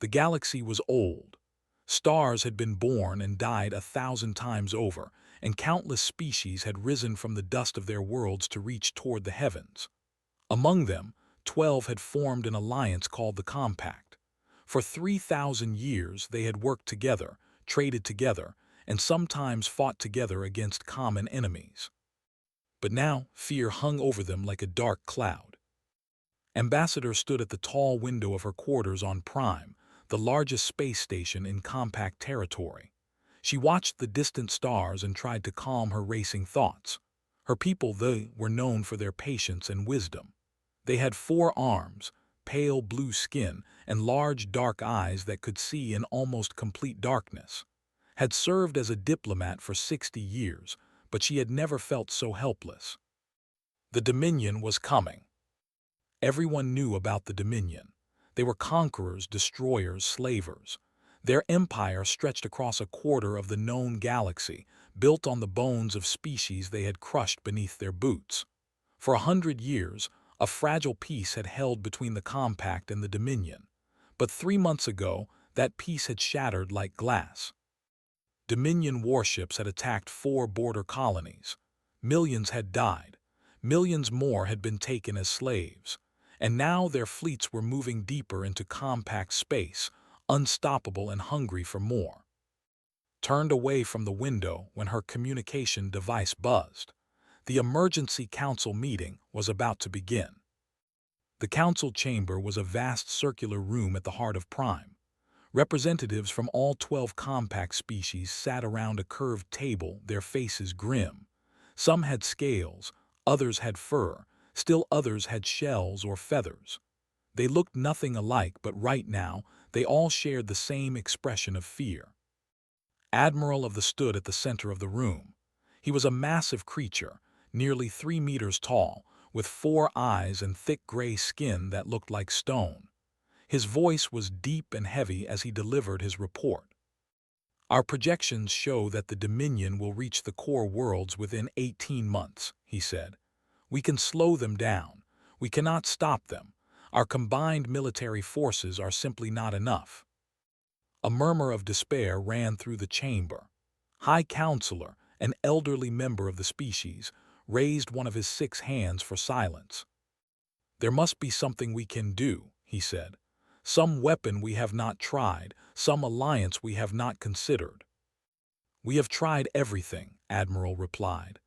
The galaxy was old. Stars had been born and died 1,000 times over, and countless species had risen from the dust of their worlds to reach toward the heavens. Among them, 12 had formed an alliance called the Compact. For 3,000 years they had worked together, traded together, and sometimes fought together against common enemies. But now fear hung over them like a dark cloud. Ambassador stood at the tall window of her quarters on Prime, the largest space station in Compact territory. She watched the distant stars and tried to calm her racing thoughts. Her people, they were known for their patience and wisdom. They had 4 arms, pale blue skin, and large dark eyes that could see in almost complete darkness. Had served as a diplomat for 60 years, but she had never felt so helpless. The Dominion was coming. Everyone knew about the Dominion. They were conquerors, destroyers, slavers. Their empire stretched across a quarter of the known galaxy, built on the bones of species they had crushed beneath their boots. For 100 years, a fragile peace had held between the Compact and the Dominion. But 3 months ago, that peace had shattered like glass. Dominion warships had attacked 4 border colonies. Millions had died. Millions more had been taken as slaves. And now their fleets were moving deeper into Compact space, unstoppable and hungry for more. Turned away from the window when her communication device buzzed. The emergency council meeting was about to begin. The council chamber was a vast circular room at the heart of Prime. Representatives from all 12 Compact species sat around a curved table, their faces grim. Some had scales, others had fur, still others had shells or feathers. They looked nothing alike, but right now, they all shared the same expression of fear. Admiral of the stood at the center of the room. He was a massive creature, nearly 3 meters tall, with 4 eyes and thick gray skin that looked like stone. His voice was deep and heavy as he delivered his report. Our projections show that the Dominion will reach the core worlds within 18 months, he said. We can slow them down. We cannot stop them. Our combined military forces are simply not enough. A murmur of despair ran through the chamber. High Counselor, an elderly member of the species, raised one of his 6 hands for silence. There must be something we can do, he said. Some weapon we have not tried, some alliance we have not considered. We have tried everything, Admiral replied.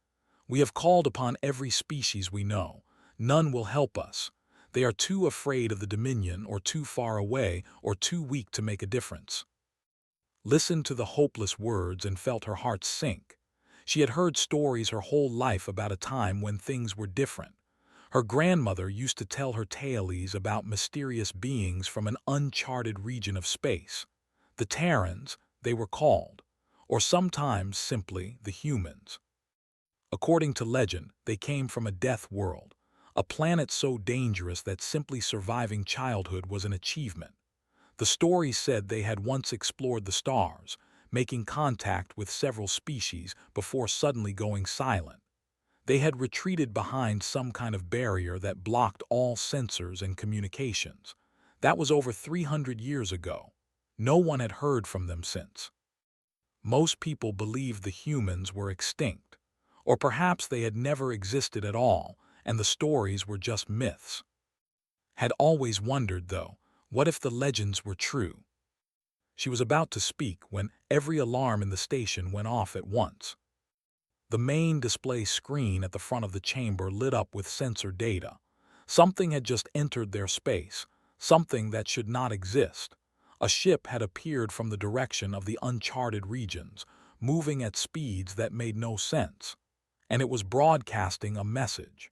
We have called upon every species we know. None will help us. They are too afraid of the Dominion, or too far away, or too weak to make a difference. Listened to the hopeless words and felt her heart sink. She had heard stories her whole life about a time when things were different. Her grandmother used to tell her tales about mysterious beings from an uncharted region of space. The Terrans, they were called, or sometimes simply the humans. According to legend, they came from a death world, a planet so dangerous that simply surviving childhood was an achievement. The stories said they had once explored the stars, making contact with several species before suddenly going silent. They had retreated behind some kind of barrier that blocked all sensors and communications. That was over 300 years ago. No one had heard from them since. Most people believed the humans were extinct, or perhaps they had never existed at all, and the stories were just myths. Had always wondered, though, what if the legends were true? She was about to speak when every alarm in the station went off at once. The main display screen at the front of the chamber lit up with sensor data. Something had just entered their space, something that should not exist. A ship had appeared from the direction of the uncharted regions, moving at speeds that made no sense. And it was broadcasting a message.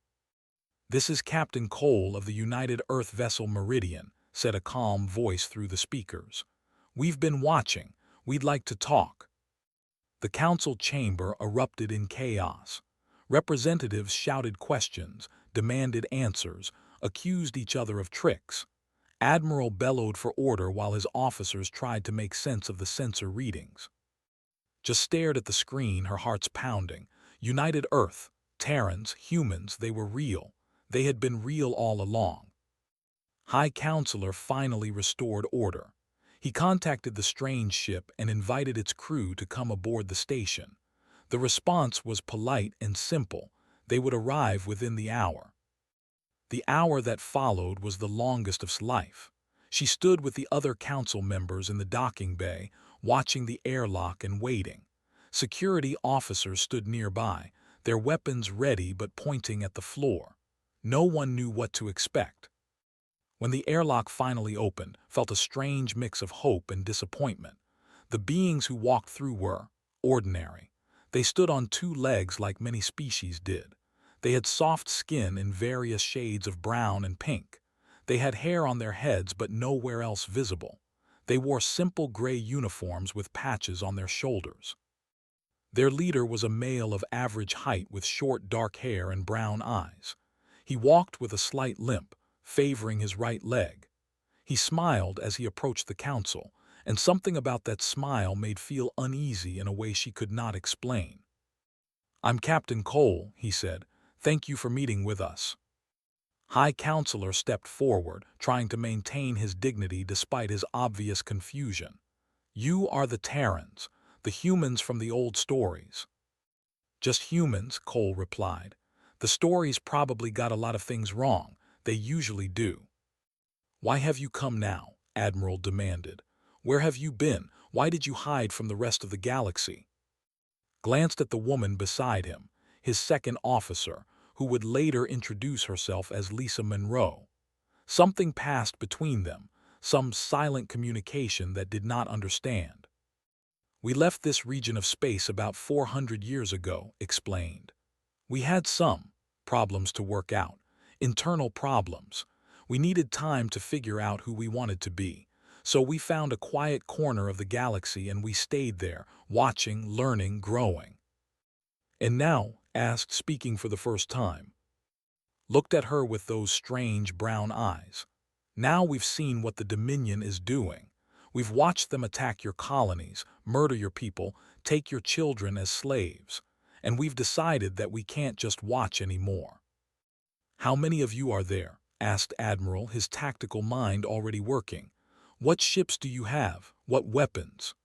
"This is Captain Cole of the United Earth vessel Meridian," said a calm voice through the speakers. "We've been watching. We'd like to talk." The council chamber erupted in chaos. Representatives shouted questions, demanded answers, accused each other of tricks. Admiral bellowed for order while his officers tried to make sense of the sensor readings. Just stared at the screen, her heart's pounding. United Earth, Terrans, humans, they were real. They had been real all along. High Counselor finally restored order. He contacted the strange ship and invited its crew to come aboard the station. The response was polite and simple. They would arrive within the hour. The hour that followed was the longest of his life. She stood with the other council members in the docking bay, watching the airlock and waiting. Security officers stood nearby, their weapons ready but pointing at the floor. No one knew what to expect. When the airlock finally opened, felt a strange mix of hope and disappointment. The beings who walked through were ordinary. They stood on two legs like many species did. They had soft skin in various shades of brown and pink. They had hair on their heads but nowhere else visible. They wore simple gray uniforms with patches on their shoulders. Their leader was a male of average height with short dark hair and brown eyes. He walked with a slight limp, favoring his right leg. He smiled as he approached the council, and something about that smile made feel uneasy in a way she could not explain. "I'm Captain Cole," he said. "Thank you for meeting with us." High Counselor stepped forward, trying to maintain his dignity despite his obvious confusion. "You are the Terrans, the humans from the old stories." "Just humans," Cole replied. "The stories probably got a lot of things wrong. They usually do." "Why have you come now?" Admiral demanded. "Where have you been? Why did you hide from the rest of the galaxy?" Glanced at the woman beside him, his second officer, who would later introduce herself as Lisa Monroe. Something passed between them, some silent communication that did not understand. "We left this region of space about 400 years ago," explained. "We had some problems to work out, internal problems. We needed time to figure out who we wanted to be. So we found a quiet corner of the galaxy and we stayed there, watching, learning, growing." "And now," asked, speaking for the first time. Looked at her with those strange brown eyes. "Now we've seen what the Dominion is doing. We've watched them attack your colonies, murder your people, take your children as slaves. And we've decided that we can't just watch anymore." "How many of you are there?" asked Admiral, his tactical mind already working. "What ships do you have? What weapons?"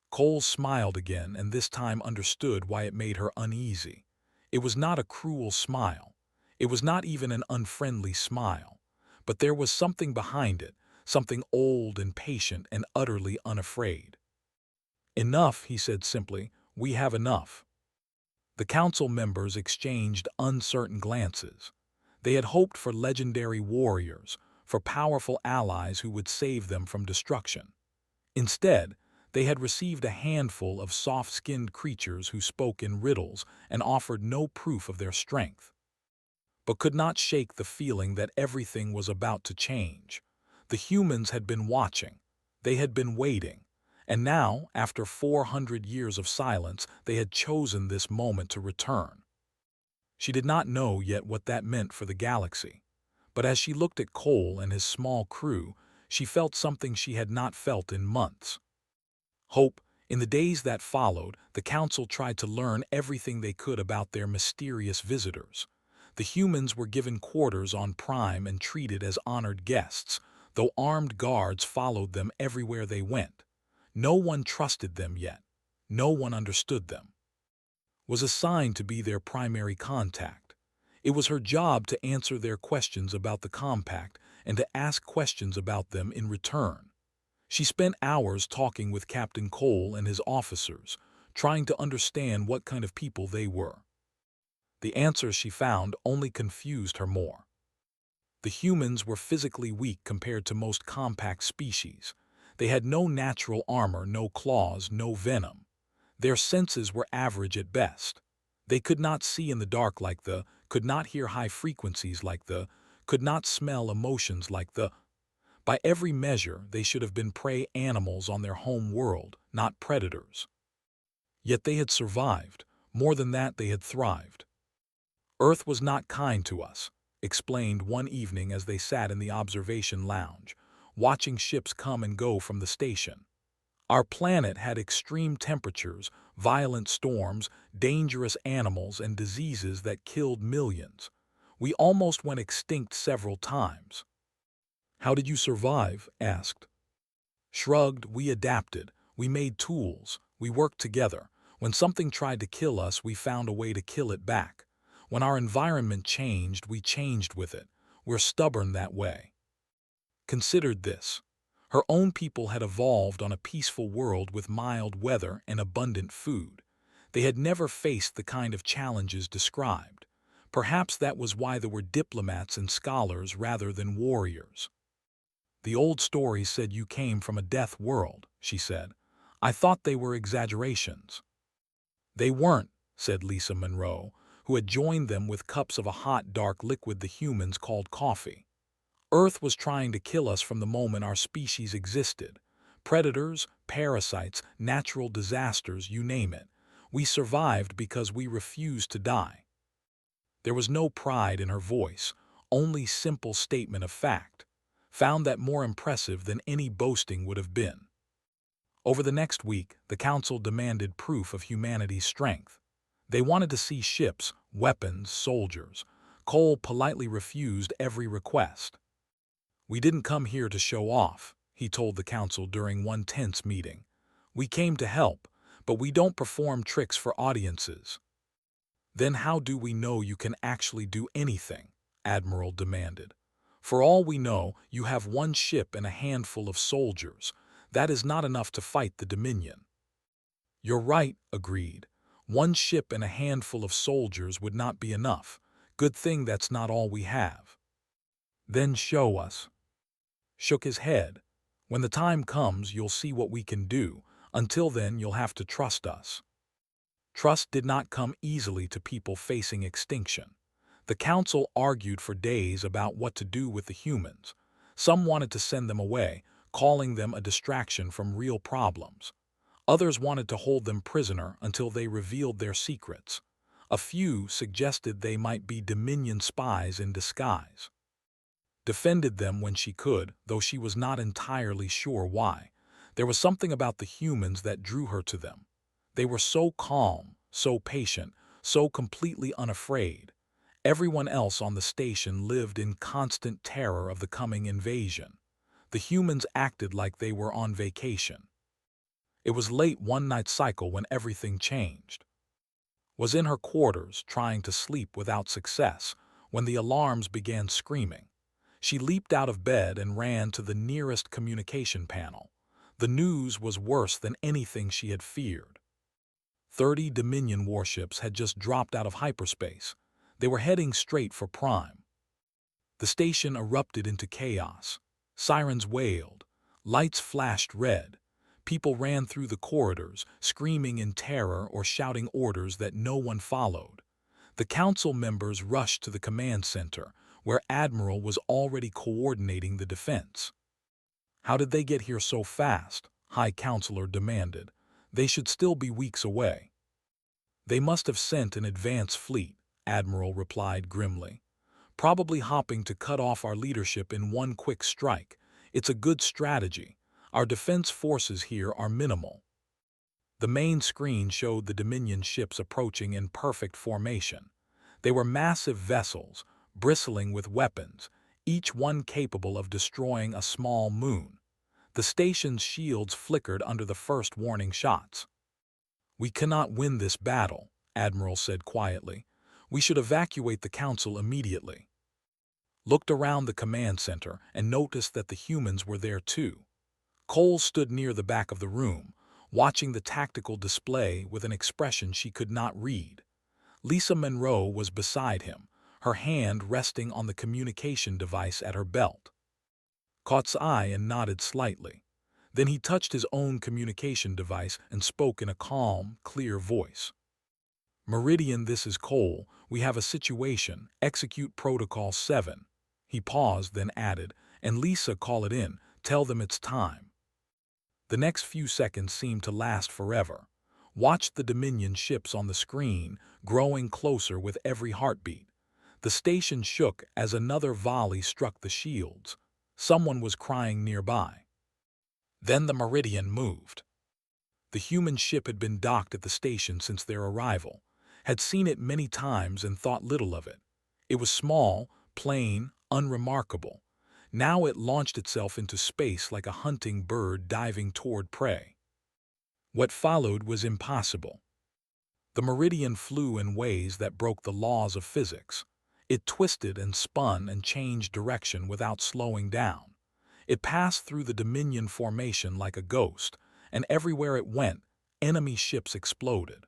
Cole smiled again and this time understood why it made her uneasy. It was not a cruel smile. It was not even an unfriendly smile. But there was something behind it, something old and patient and utterly unafraid. "Enough," he said simply. "We have enough." The council members exchanged uncertain glances. They had hoped for legendary warriors, for powerful allies who would save them from destruction. Instead, they had received a handful of soft-skinned creatures who spoke in riddles and offered no proof of their strength, but could not shake the feeling that everything was about to change. The humans had been watching. They had been waiting. And now, after 400 years of silence, they had chosen this moment to return. She did not know yet what that meant for the galaxy. But as she looked at Cole and his small crew, she felt something she had not felt in months. Hope. In the days that followed, the council tried to learn everything they could about their mysterious visitors. The humans were given quarters on Prime and treated as honored guests, though armed guards followed them everywhere they went. No one trusted them yet. No one understood them. Was assigned to be their primary contact. It was her job to answer their questions about the compact and to ask questions about them in return. She spent hours talking with Captain Cole and his officers, trying to understand what kind of people they were. The answers she found only confused her more. The humans were physically weak compared to most compact species. They had no natural armor, no claws, no venom. Their senses were average at best. They could not see in the dark like the, could not hear high frequencies like the, could not smell emotions like the. By every measure, they should have been prey animals on their home world, not predators. Yet they had survived. More than that, they had thrived. "Earth was not kind to us," explained one evening as they sat in the observation lounge, watching ships come and go from the station. "Our planet had extreme temperatures, violent storms, dangerous animals, and diseases that killed millions. We almost went extinct several times." "How did you survive?" asked. Shrugged, we adapted. We made tools. We worked together. When something tried to kill us, we found a way to kill it back. When our environment changed, we changed with it. We're stubborn that way. Considered this. Her own people had evolved on a peaceful world with mild weather and abundant food. They had never faced the kind of challenges described. Perhaps that was why they were diplomats and scholars rather than warriors. The old stories said you came from a death world, she said. I thought they were exaggerations. They weren't, said Lisa Monroe, who had joined them with cups of a hot, dark liquid the humans called coffee. Earth was trying to kill us from the moment our species existed. Predators, parasites, natural disasters, you name it. We survived because we refused to die. There was no pride in her voice, only simple statement of fact. Found that more impressive than any boasting would have been. Over the next week, the Council demanded proof of humanity's strength. They wanted to see ships, weapons, soldiers. Cole politely refused every request. We didn't come here to show off, he told the Council during one tense meeting. We came to help, but we don't perform tricks for audiences. Then how do we know you can actually do anything? Admiral demanded. For all we know, you have one ship and a handful of soldiers. That is not enough to fight the Dominion. You're right, agreed. One ship and a handful of soldiers would not be enough. Good thing that's not all we have. Then show us. Shook his head. When the time comes, you'll see what we can do. Until then, you'll have to trust us. Trust did not come easily to people facing extinction. The Council argued for days about what to do with the humans. Some wanted to send them away, calling them a distraction from real problems. Others wanted to hold them prisoner until they revealed their secrets. A few suggested they might be Dominion spies in disguise. Defended them when she could, though she was not entirely sure why. There was something about the humans that drew her to them. They were so calm, so patient, so completely unafraid. Everyone else on the station lived in constant terror of the coming invasion. The humans acted like they were on vacation. It was late one night cycle when everything changed. Was in her quarters, trying to sleep without success, when the alarms began screaming. She leaped out of bed and ran to the nearest communication panel. The news was worse than anything she had feared. 30 Dominion warships had just dropped out of hyperspace. They were heading straight for Prime. The station erupted into chaos. Sirens wailed. Lights flashed red. People ran through the corridors, screaming in terror or shouting orders that no one followed. The Council members rushed to the command center, where Admiral was already coordinating the defense. How did they get here so fast? High Counselor demanded. They should still be weeks away. They must have sent an advance fleet, Admiral replied grimly. Probably hopping to cut off our leadership in one quick strike. It's a good strategy. Our defense forces here are minimal. The main screen showed the Dominion ships approaching in perfect formation. They were massive vessels, bristling with weapons, each one capable of destroying a small moon. The station's shields flickered under the first warning shots. We cannot win this battle, Admiral said quietly. We should evacuate the Council immediately. Looked around the command center and noticed that the humans were there too. Cole stood near the back of the room, watching the tactical display with an expression she could not read. Lisa Monroe was beside him, her hand resting on the communication device at her belt. Caught's eye and nodded slightly. Then he touched his own communication device and spoke in a calm, clear voice. Meridian, this is Cole. We have a situation. Execute Protocol 7. He paused, then added, and Lisa, call it in. Tell them it's time. The next few seconds seemed to last forever. Watched the Dominion ships on the screen, growing closer with every heartbeat. The station shook as another volley struck the shields. Someone was crying nearby. Then the Meridian moved. The human ship had been docked at the station since their arrival, had seen it many times and thought little of it. It was small, plain, unremarkable. Now it launched itself into space like a hunting bird diving toward prey. What followed was impossible. The Meridian flew in ways that broke the laws of physics. It twisted and spun and changed direction without slowing down. It passed through the Dominion formation like a ghost, and everywhere it went, enemy ships exploded.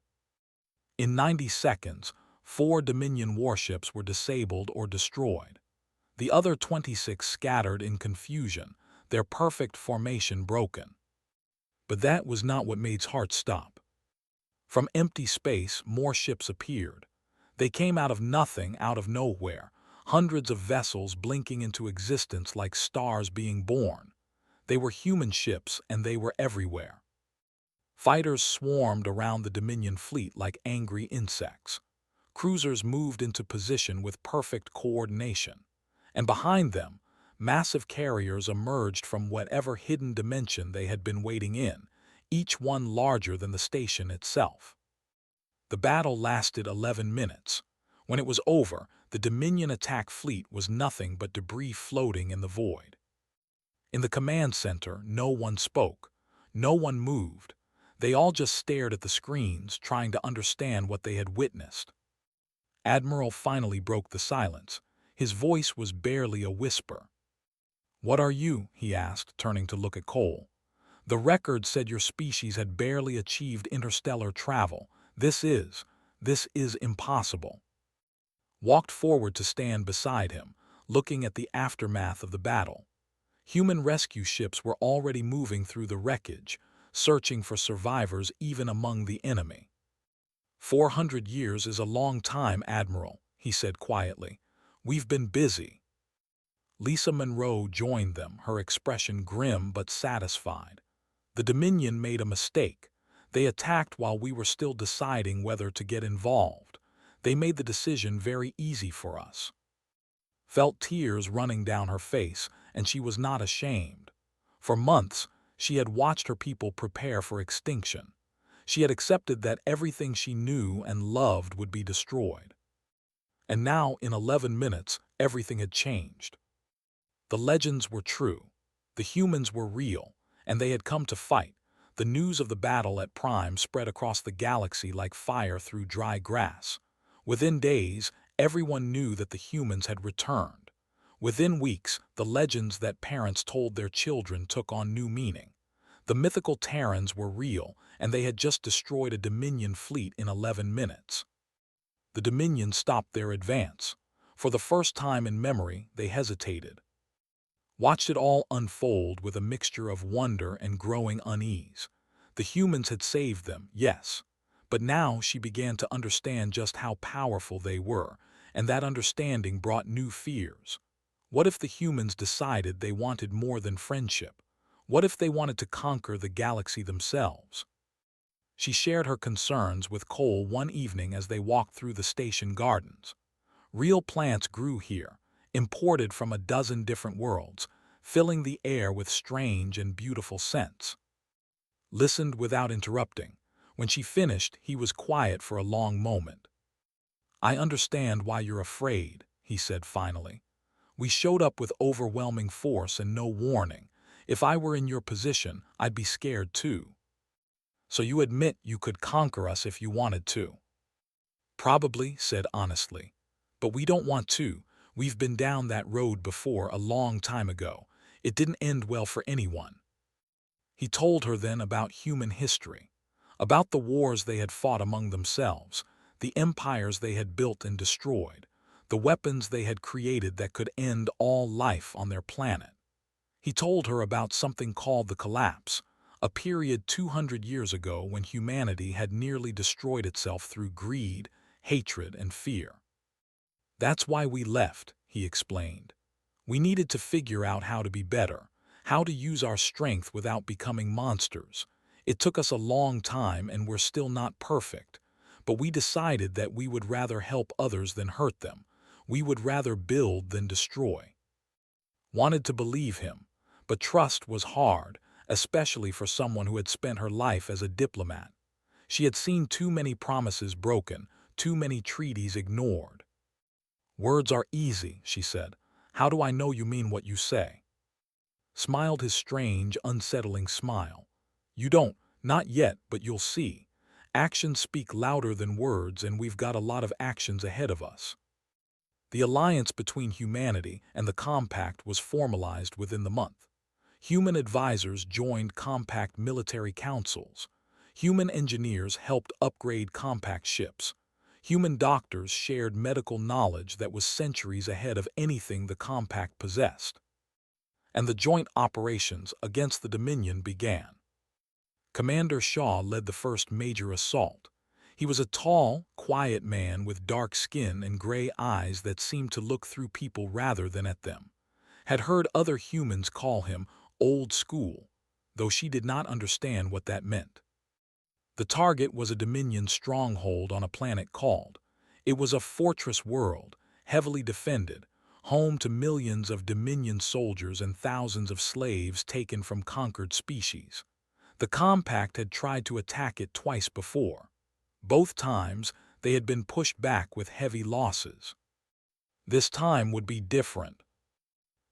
In 90 seconds, 4 Dominion warships were disabled or destroyed. The other 26 scattered in confusion, their perfect formation broken. But that was not what made heart stop. From empty space, more ships appeared. They came out of nothing, out of nowhere, hundreds of vessels blinking into existence like stars being born. They were human ships, and they were everywhere. Fighters swarmed around the Dominion fleet like angry insects. Cruisers moved into position with perfect coordination. And behind them, massive carriers emerged from whatever hidden dimension they had been waiting in, each one larger than the station itself. The battle lasted 11 minutes. When it was over, the Dominion attack fleet was nothing but debris floating in the void. In the command center, no one spoke. No one moved. They all just stared at the screens, trying to understand what they had witnessed. Admiral finally broke the silence. His voice was barely a whisper. "What are you?" he asked, turning to look at Cole. "The record said your species had barely achieved interstellar travel. This is impossible." Walked forward to stand beside him, looking at the aftermath of the battle. Human rescue ships were already moving through the wreckage, searching for survivors even among the enemy. 400 years is a long time, Admiral, he said quietly. We've been busy. Lisa Monroe joined them, her expression grim but satisfied. The Dominion made a mistake. They attacked while we were still deciding whether to get involved. They made the decision very easy for us. Felt tears running down her face, and she was not ashamed. For months, she had watched her people prepare for extinction. She had accepted that everything she knew and loved would be destroyed. And now, in 11 minutes, everything had changed. The legends were true. The humans were real, and they had come to fight. The news of the battle at Prime spread across the galaxy like fire through dry grass. Within days, everyone knew that the humans had returned. Within weeks, the legends that parents told their children took on new meaning. The mythical Terrans were real, and they had just destroyed a Dominion fleet in 11 minutes. The Dominion stopped their advance. For the first time in memory, they hesitated. Watched it all unfold with a mixture of wonder and growing unease. The humans had saved them, yes, but now she began to understand just how powerful they were, and that understanding brought new fears. What if the humans decided they wanted more than friendship? What if they wanted to conquer the galaxy themselves? She shared her concerns with Cole one evening as they walked through the station gardens. Real plants grew here, imported from a dozen different worlds, filling the air with strange and beautiful scents. Listened without interrupting. When she finished, he was quiet for a long moment. "I understand why you're afraid," he said finally. "We showed up with overwhelming force and no warning. If I were in your position, I'd be scared too. So you admit you could conquer us if you wanted to?" "Probably," said honestly. "But we don't want to. We've been down that road before a long time ago. It didn't end well for anyone." He told her then about human history, about the wars they had fought among themselves, the empires they had built and destroyed, the weapons they had created that could end all life on their planet. He told her about something called the Collapse, a period 200 years ago when humanity had nearly destroyed itself through greed, hatred, and fear. "That's why we left," he explained. "We needed to figure out how to be better, how to use our strength without becoming monsters. It took us a long time and we're still not perfect, but we decided that we would rather help others than hurt them. We would rather build than destroy." Wanted to believe him, but trust was hard, especially for someone who had spent her life as a diplomat. She had seen too many promises broken, too many treaties ignored. "Words are easy," she said. How do I know you mean what you say? Smiled his strange, unsettling smile. You don't, not yet, but you'll see. Actions speak louder than words, and we've got a lot of actions ahead of us. The alliance between humanity and the Compact was formalized within the month. Human advisors joined Compact military councils. Human engineers helped upgrade Compact ships. Human doctors shared medical knowledge that was centuries ahead of anything the Compact possessed. And the joint operations against the Dominion began. Commander Shaw led the first major assault. He was a tall, quiet man with dark skin and gray eyes that seemed to look through people rather than at them. Had heard other humans call him old school, though she did not understand what that meant. The target was a Dominion stronghold on a planet called. It was a fortress world, heavily defended, home to millions of Dominion soldiers and thousands of slaves taken from conquered species. The Compact had tried to attack it twice before. Both times, they had been pushed back with heavy losses. This time would be different.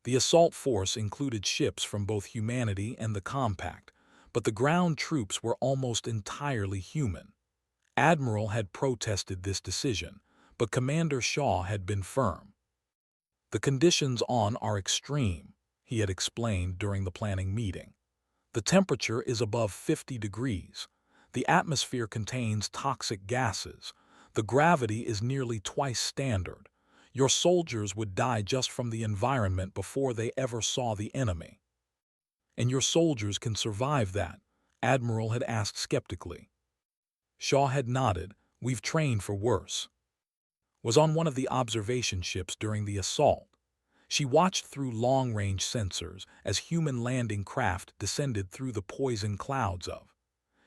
The assault force included ships from both humanity and the Compact, but the ground troops were almost entirely human. Admiral had protested this decision, but Commander Shaw had been firm. The conditions are extreme, he had explained during the planning meeting. The temperature is above 50 degrees. The atmosphere contains toxic gases. The gravity is nearly twice standard. Your soldiers would die just from the environment before they ever saw the enemy. And your soldiers can survive that? Admiral had asked skeptically. Shaw had nodded. We've trained for worse. Was on one of the observation ships during the assault. She watched through long-range sensors as human landing craft descended through the poison clouds of.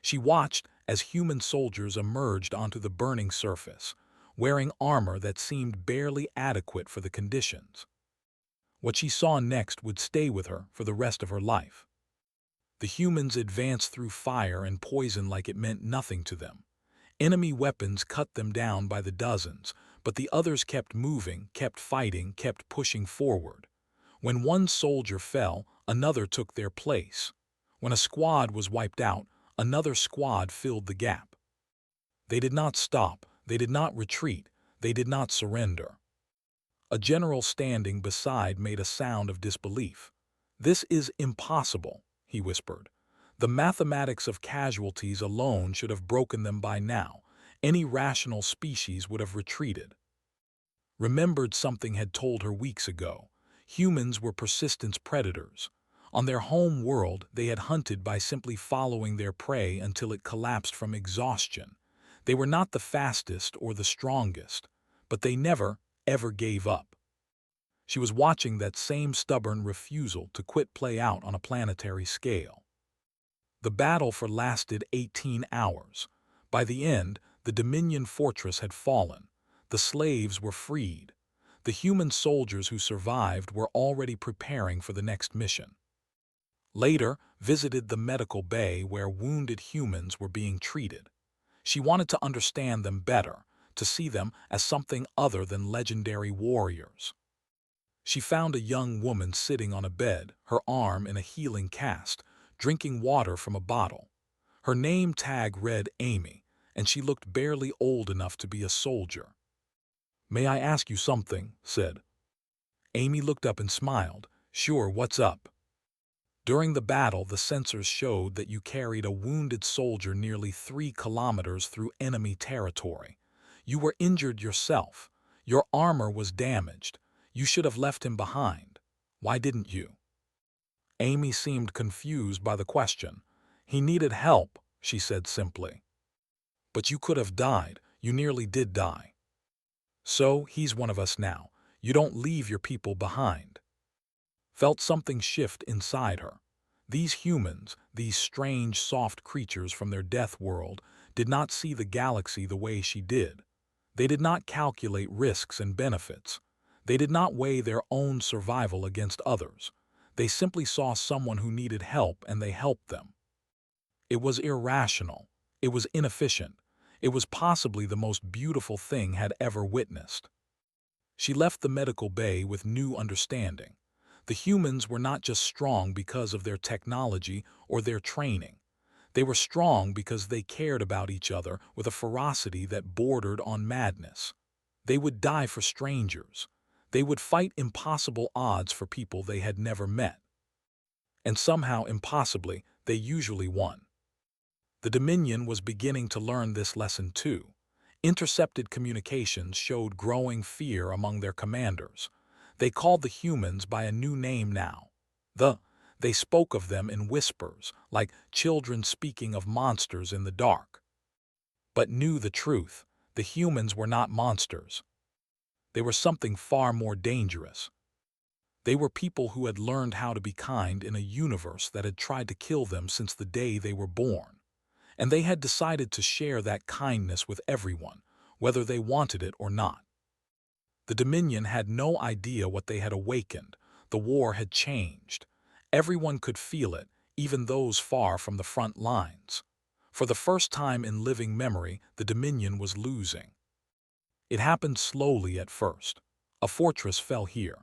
She watched as human soldiers emerged onto the burning surface, wearing armor that seemed barely adequate for the conditions. What she saw next would stay with her for the rest of her life. The humans advanced through fire and poison like it meant nothing to them. Enemy weapons cut them down by the dozens, but the others kept moving, kept fighting, kept pushing forward. When one soldier fell, another took their place. When a squad was wiped out, another squad filled the gap. They did not stop, they did not retreat, they did not surrender. A general standing beside made a sound of disbelief. This is impossible, he whispered. The mathematics of casualties alone should have broken them by now. Any rational species would have retreated. Remembered something had told her weeks ago. Humans were persistence predators. On their home world, they had hunted by simply following their prey until it collapsed from exhaustion. They were not the fastest or the strongest, but they never, ever gave up. She was watching that same stubborn refusal to quit play out on a planetary scale. The battle lasted 18 hours. By the end, the Dominion fortress had fallen. The slaves were freed. The human soldiers who survived were already preparing for the next mission. Later, visited the medical bay where wounded humans were being treated. She wanted to understand them better, to see them as something other than legendary warriors. She found a young woman sitting on a bed, her arm in a healing cast, drinking water from a bottle. Her name tag read Amy, and she looked barely old enough to be a soldier. "May I ask you something?" said. Amy looked up and smiled. "Sure, what's up?" During the battle, the sensors showed that you carried a wounded soldier nearly 3 kilometers through enemy territory. You were injured yourself. Your armor was damaged. You should have left him behind. Why didn't you? Amy seemed confused by the question. "He needed help," she said simply. "But you could have died. You nearly did die. So, he's one of us now. You don't leave your people behind." Felt something shift inside her. These humans, these strange, soft creatures from their death world, did not see the galaxy the way she did. They did not calculate risks and benefits. They did not weigh their own survival against others. They simply saw someone who needed help and they helped them. It was irrational. It was inefficient. It was possibly the most beautiful thing had ever witnessed. She left the medical bay with new understanding. The humans were not just strong because of their technology or their training. They were strong because they cared about each other with a ferocity that bordered on madness. They would die for strangers. They would fight impossible odds for people they had never met. And somehow, impossibly, they usually won. The Dominion was beginning to learn this lesson too. Intercepted communications showed growing fear among their commanders. They called the humans by a new name now. They spoke of them in whispers, like children speaking of monsters in the dark. But knew the truth. The humans were not monsters. They were something far more dangerous. They were people who had learned how to be kind in a universe that had tried to kill them since the day they were born. And they had decided to share that kindness with everyone, whether they wanted it or not. The Dominion had no idea what they had awakened. The war had changed. Everyone could feel it, even those far from the front lines. For the first time in living memory, the Dominion was losing. It happened slowly at first. A fortress fell here.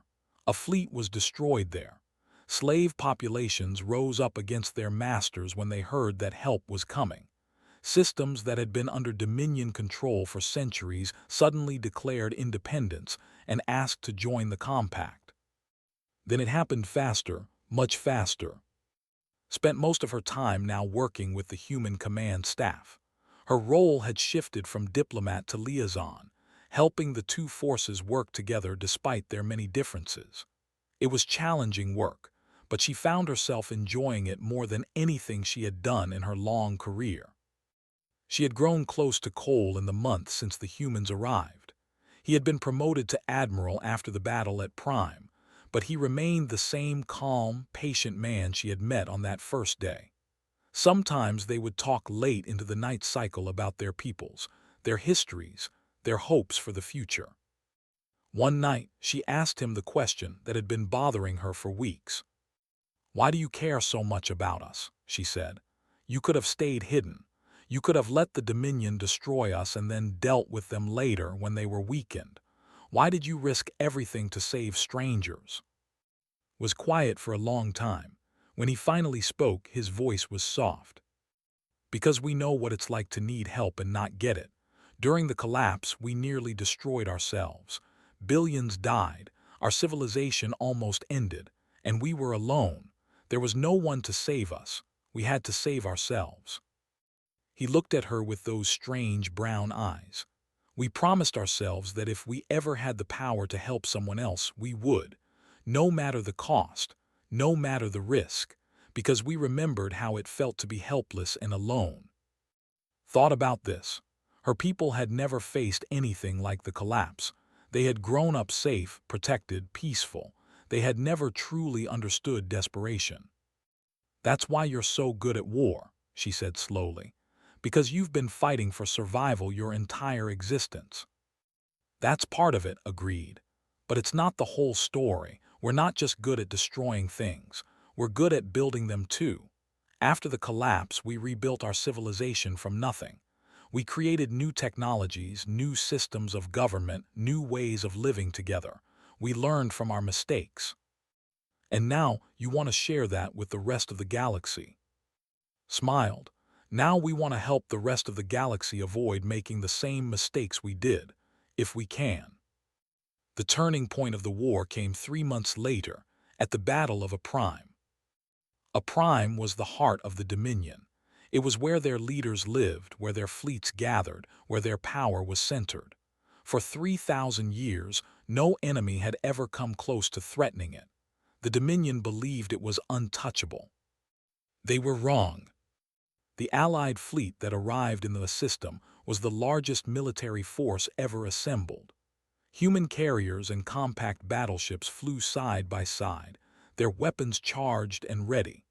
A fleet was destroyed there. Slave populations rose up against their masters when they heard that help was coming. Systems that had been under Dominion control for centuries suddenly declared independence and asked to join the compact. Then it happened faster, much faster. Spent most of her time now working with the human command staff. Her role had shifted from diplomat to liaison, helping the two forces work together despite their many differences. It was challenging work, but she found herself enjoying it more than anything she had done in her long career. She had grown close to Cole in the months since the humans arrived. He had been promoted to admiral after the battle at Prime, but he remained the same calm, patient man she had met on that first day. Sometimes they would talk late into the night cycle about their peoples, their histories, their hopes for the future. One night, she asked him the question that had been bothering her for weeks. "Why do you care so much about us?" she said. "You could have stayed hidden. You could have let the Dominion destroy us and then dealt with them later when they were weakened. Why did you risk everything to save strangers?" Was quiet for a long time. When he finally spoke, his voice was soft. "Because we know what it's like to need help and not get it. During the collapse, we nearly destroyed ourselves. Billions died, our civilization almost ended, and we were alone. There was no one to save us. We had to save ourselves." He looked at her with those strange brown eyes. "We promised ourselves that if we ever had the power to help someone else, we would. No matter the cost, no matter the risk, because we remembered how it felt to be helpless and alone." Thought about this. Her people had never faced anything like the collapse. They had grown up safe, protected, peaceful. They had never truly understood desperation. "That's why you're so good at war," she said slowly. "Because you've been fighting for survival your entire existence." "That's part of it," agreed. "But it's not the whole story. We're not just good at destroying things. We're good at building them too. After the collapse, we rebuilt our civilization from nothing. We created new technologies, new systems of government, new ways of living together. We learned from our mistakes. And now you want to share that with the rest of the galaxy." Smiled. "Now we want to help the rest of the galaxy avoid making the same mistakes we did, if we can." The turning point of the war came 3 months later, at the Battle of a Prime. A Prime was the heart of the Dominion. It was where their leaders lived, where their fleets gathered, where their power was centered. For 3,000 years, no enemy had ever come close to threatening it. The Dominion believed it was untouchable. They were wrong. The Allied fleet that arrived in the system was the largest military force ever assembled. Human carriers and compact battleships flew side by side, their weapons charged and ready.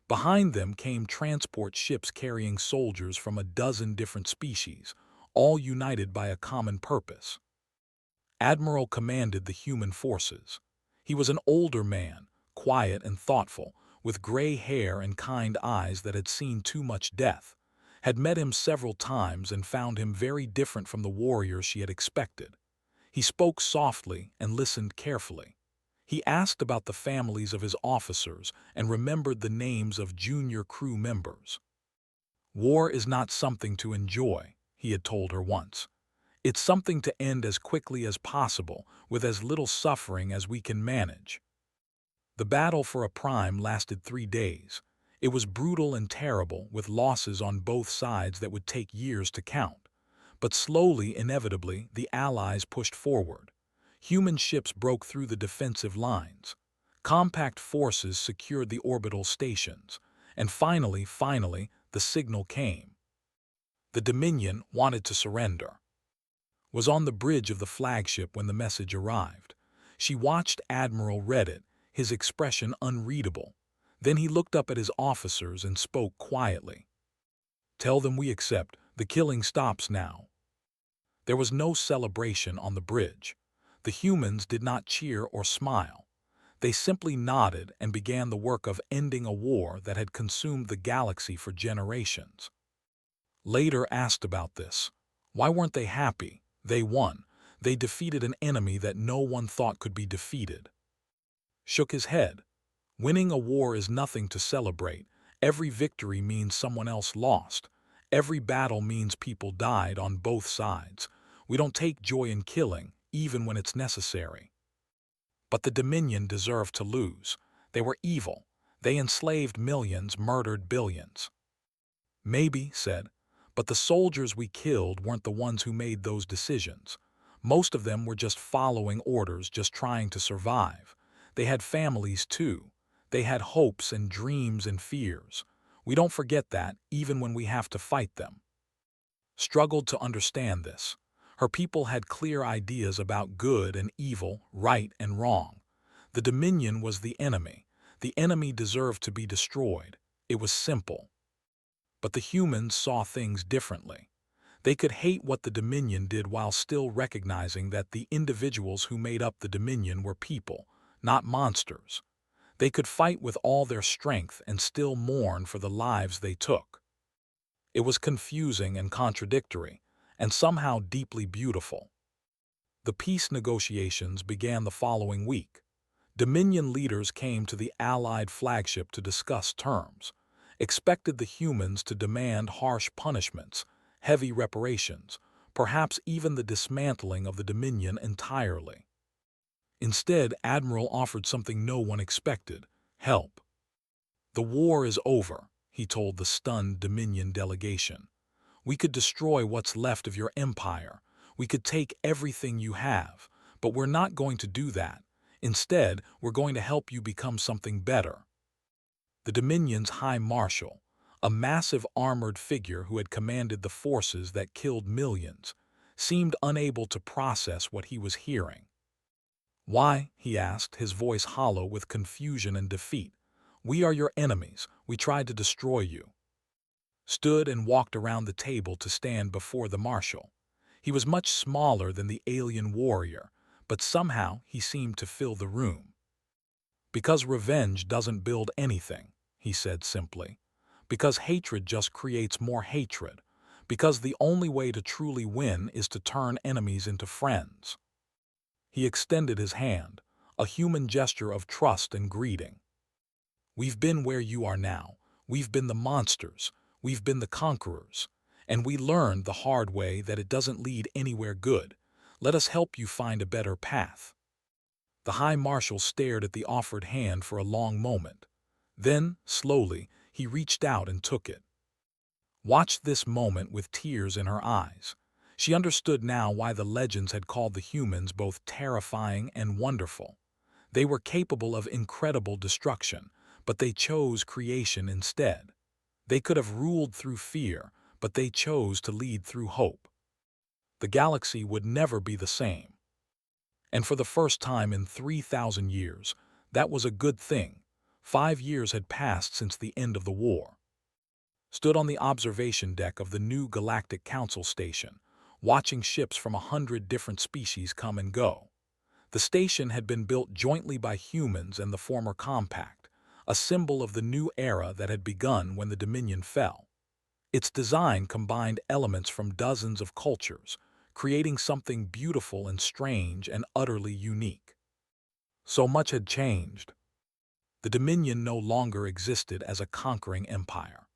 Behind them came transport ships carrying soldiers from a dozen different species, all united by a common purpose. Admiral commanded the human forces. He was an older man, quiet and thoughtful, with gray hair and kind eyes that had seen too much death, had met him several times and found him very different from the warriors she had expected. He spoke softly and listened carefully. He asked about the families of his officers and remembered the names of junior crew members. War is not something to enjoy, he had told her once. It's something to end as quickly as possible, with as little suffering as we can manage. The battle for a prime lasted 3 days. It was brutal and terrible, with losses on both sides that would take years to count. But slowly, inevitably, the Allies pushed forward. Human ships broke through the defensive lines. Compact forces secured the orbital stations. And finally, the signal came. The Dominion wanted to surrender. Was on the bridge of the flagship when the message arrived. She watched Admiral read it, his expression unreadable. Then he looked up at his officers and spoke quietly. "Tell them we accept. The killing stops now." There was no celebration on the bridge. The humans did not cheer or smile. They simply nodded and began the work of ending a war that had consumed the galaxy for generations. Later asked about this. Why weren't they happy? They won. They defeated an enemy that no one thought could be defeated. Shook his head. Winning a war is nothing to celebrate. Every victory means someone else lost. Every battle means people died on both sides. We don't take joy in killing, even when it's necessary. But the Dominion deserved to lose. They were evil. They enslaved millions, murdered billions. Maybe, said, but the soldiers we killed weren't the ones who made those decisions. Most of them were just following orders, just trying to survive. They had families too. They had hopes and dreams and fears. We don't forget that, even when we have to fight them. Struggled to understand this. Her people had clear ideas about good and evil, right and wrong. The Dominion was the enemy. The enemy deserved to be destroyed. It was simple. But the humans saw things differently. They could hate what the Dominion did while still recognizing that the individuals who made up the Dominion were people, not monsters. They could fight with all their strength and still mourn for the lives they took. It was confusing and contradictory, and somehow deeply beautiful. The peace negotiations began the following week. Dominion leaders came to the Allied flagship to discuss terms, expected the humans to demand harsh punishments, heavy reparations, perhaps even the dismantling of the Dominion entirely. Instead, Admiral offered something no one expected: help. "The war is over," he told the stunned Dominion delegation. "We could destroy what's left of your empire. We could take everything you have, but we're not going to do that. Instead, we're going to help you become something better." The Dominion's High Marshal, a massive armored figure who had commanded the forces that killed millions, seemed unable to process what he was hearing. "Why?" he asked, his voice hollow with confusion and defeat. "We are your enemies. We tried to destroy you." Stood and walked around the table to stand before the marshal. He was much smaller than the alien warrior, but somehow he seemed to fill the room. "Because revenge doesn't build anything," he said simply. "Because hatred just creates more hatred. Because the only way to truly win is to turn enemies into friends." He extended his hand, a human gesture of trust and greeting. "We've been where you are now. We've been the monsters. We've been the conquerors. And we learned the hard way that it doesn't lead anywhere good. Let us help you find a better path." The High Marshal stared at the offered hand for a long moment. Then, slowly, he reached out and took it. Watched this moment with tears in her eyes. She understood now why the legends had called the humans both terrifying and wonderful. They were capable of incredible destruction, but they chose creation instead. They could have ruled through fear, but they chose to lead through hope. The galaxy would never be the same. And for the first time in 3,000 years, that was a good thing. 5 years had passed since the end of the war. Stood on the observation deck of the new Galactic Council station, watching ships from 100 different species come and go. The station had been built jointly by humans and the former Compact, a symbol of the new era that had begun when the Dominion fell. Its design combined elements from dozens of cultures, creating something beautiful and strange and utterly unique. So much had changed. The Dominion no longer existed as a conquering empire.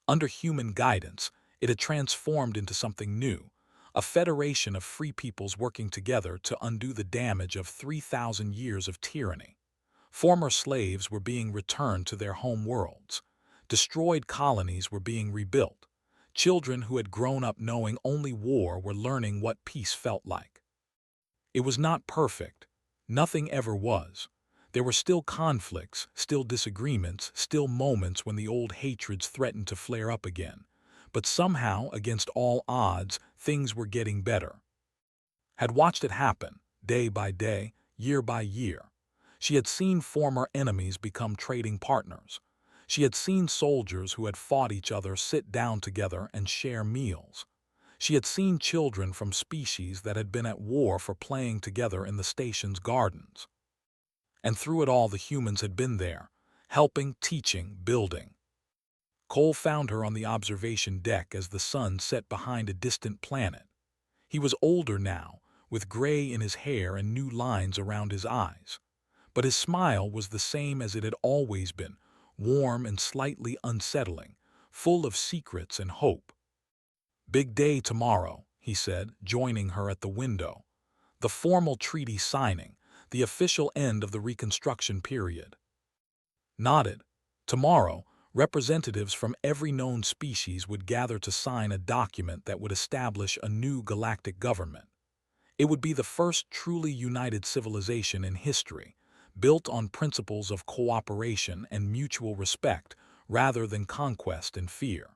Under human guidance, it had transformed into something new, a federation of free peoples working together to undo the damage of 3,000 years of tyranny. Former slaves were being returned to their home worlds. Destroyed colonies were being rebuilt. Children who had grown up knowing only war were learning what peace felt like. It was not perfect. Nothing ever was. There were still conflicts, still disagreements, still moments when the old hatreds threatened to flare up again. But somehow, against all odds, things were getting better. Had watched it happen, day by day, year by year. She had seen former enemies become trading partners. She had seen soldiers who had fought each other sit down together and share meals. She had seen children from species that had been at war for playing together in the station's gardens. And through it all the humans had been there, helping, teaching, building. Cole found her on the observation deck as the sun set behind a distant planet. He was older now, with gray in his hair and new lines around his eyes. But his smile was the same as it had always been, warm and slightly unsettling, full of secrets and hope. "Big day tomorrow," he said, joining her at the window. "The formal treaty signing, the official end of the Reconstruction period." Nodded. Tomorrow, representatives from every known species would gather to sign a document that would establish a new galactic government. It would be the first truly united civilization in history, built on principles of cooperation and mutual respect rather than conquest and fear.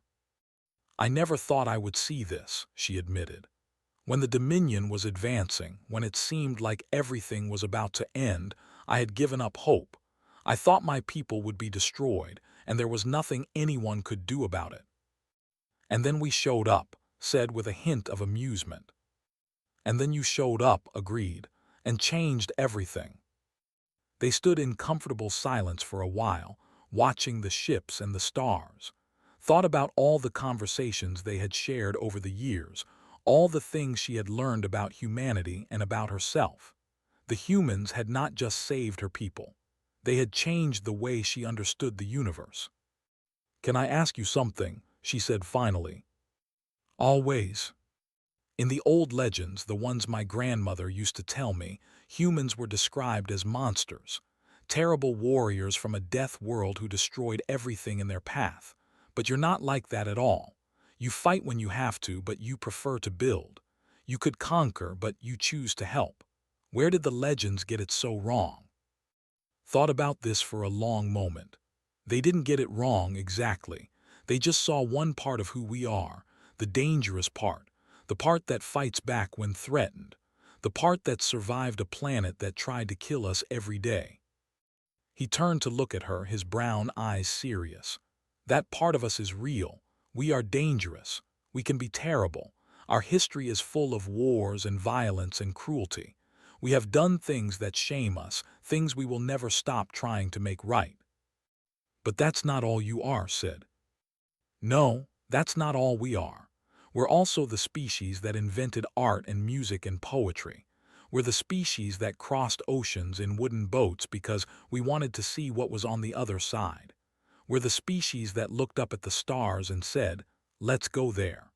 "I never thought I would see this," she admitted. "When the Dominion was advancing, when it seemed like everything was about to end, I had given up hope. I thought my people would be destroyed, and there was nothing anyone could do about it. And then we showed up," said with a hint of amusement. "And then you showed up," agreed, "and changed everything." They stood in comfortable silence for a while, watching the ships and the stars. Thought about all the conversations they had shared over the years, all the things she had learned about humanity and about herself. The humans had not just saved her people. They had changed the way she understood the universe. "Can I ask you something?" she said finally. "Always." In the old legends, the ones my grandmother used to tell me, humans were described as monsters, terrible warriors from a death world who destroyed everything in their path. But you're not like that at all. You fight when you have to, but you prefer to build. You could conquer, but you choose to help. Where did the legends get it so wrong?" Thought about this for a long moment. They didn't get it wrong exactly. They just saw one part of who we are, the dangerous part, the part that fights back when threatened, the part that survived a planet that tried to kill us every day. He turned to look at her, his brown eyes serious. "That part of us is real. We are dangerous. We can be terrible. Our history is full of wars and violence and cruelty. We have done things that shame us, things we will never stop trying to make right." "But that's not all you are," said. "No, that's not all we are. We're also the species that invented art and music and poetry. We're the species that crossed oceans in wooden boats because we wanted to see what was on the other side. We're the species that looked up at the stars and said, 'Let's go there.'"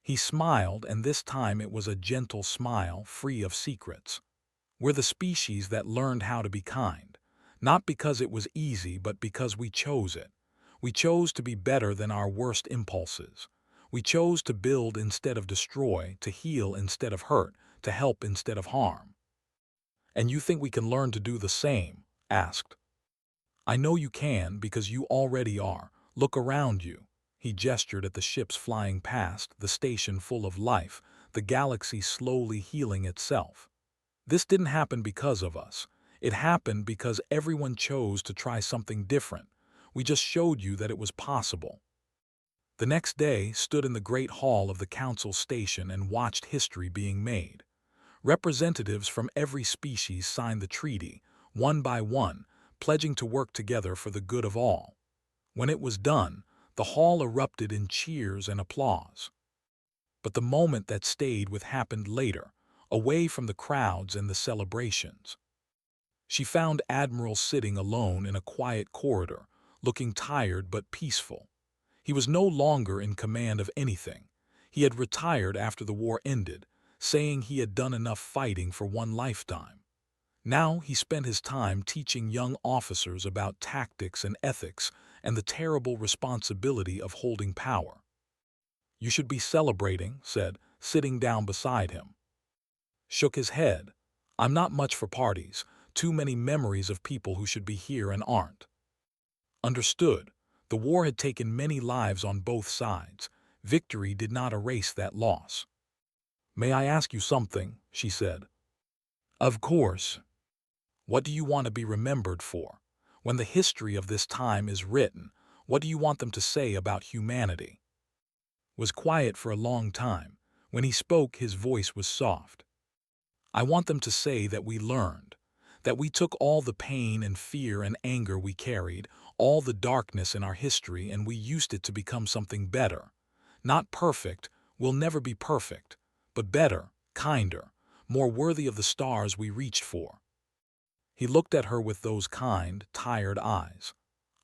He smiled, and this time it was a gentle smile, free of secrets. "We're the species that learned how to be kind, not because it was easy, but because we chose it. We chose to be better than our worst impulses. We chose to build instead of destroy, to heal instead of hurt, to help instead of harm." "And you think we can learn to do the same?" asked. "I know you can, because you already are. Look around you." He gestured at the ships flying past, the station full of life, the galaxy slowly healing itself. "This didn't happen because of us. It happened because everyone chose to try something different. We just showed you that it was possible." The next day, stood in the great hall of the council station and watched history being made. Representatives from every species signed the treaty, one by one, pledging to work together for the good of all. When it was done, the hall erupted in cheers and applause. But the moment that stayed with happened later, away from the crowds and the celebrations. She found Admiral sitting alone in a quiet corridor, looking tired but peaceful. He was no longer in command of anything. He had retired after the war ended, saying he had done enough fighting for one lifetime. Now he spent his time teaching young officers about tactics and ethics and the terrible responsibility of holding power. "You should be celebrating," said, sitting down beside him. Shook his head. "I'm not much for parties. Too many memories of people who should be here and aren't." Understood. The war had taken many lives on both sides. Victory did not erase that loss. "May I ask you something?" she said. "Of course." "What do you want to be remembered for? When the history of this time is written, what do you want them to say about humanity?" Was quiet for a long time. When he spoke, his voice was soft. "I want them to say that we learned, that we took all the pain and fear and anger we carried, all the darkness in our history, and we used it to become something better. Not perfect, we'll never be perfect, but better, kinder, more worthy of the stars we reached for." He looked at her with those kind, tired eyes.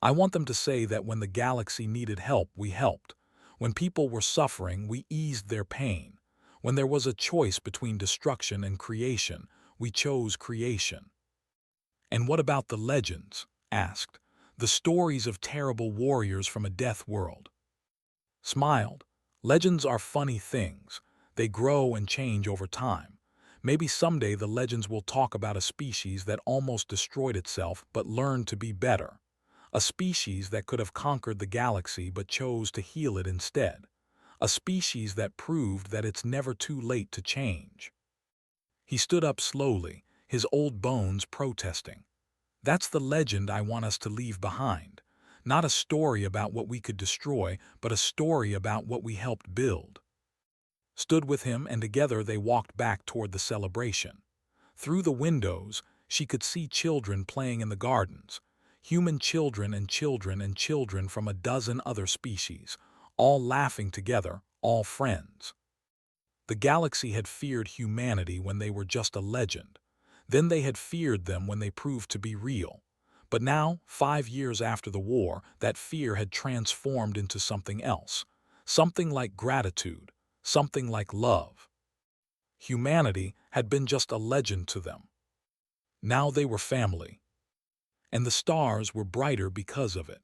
"I want them to say that when the galaxy needed help, we helped. When people were suffering, we eased their pain. When there was a choice between destruction and creation, we chose creation." "And what about the legends?" asked. "The stories of terrible warriors from a death world?" Smiled. "Legends are funny things. They grow and change over time. Maybe someday the legends will talk about a species that almost destroyed itself but learned to be better. A species that could have conquered the galaxy but chose to heal it instead. A species that proved that it's never too late to change." He stood up slowly, his old bones protesting. "That's the legend I want us to leave behind. Not a story about what we could destroy, but a story about what we helped build." Stood with him, and together they walked back toward the celebration. Through the windows, she could see children playing in the gardens. Human children and children and children from a dozen other species, all laughing together, all friends. The galaxy had feared humanity when they were just a legend. Then they had feared them when they proved to be real. But now, 5 years after the war, that fear had transformed into something else. Something like gratitude, something like love. Humanity had been just a legend to them. Now they were family. And the stars were brighter because of it.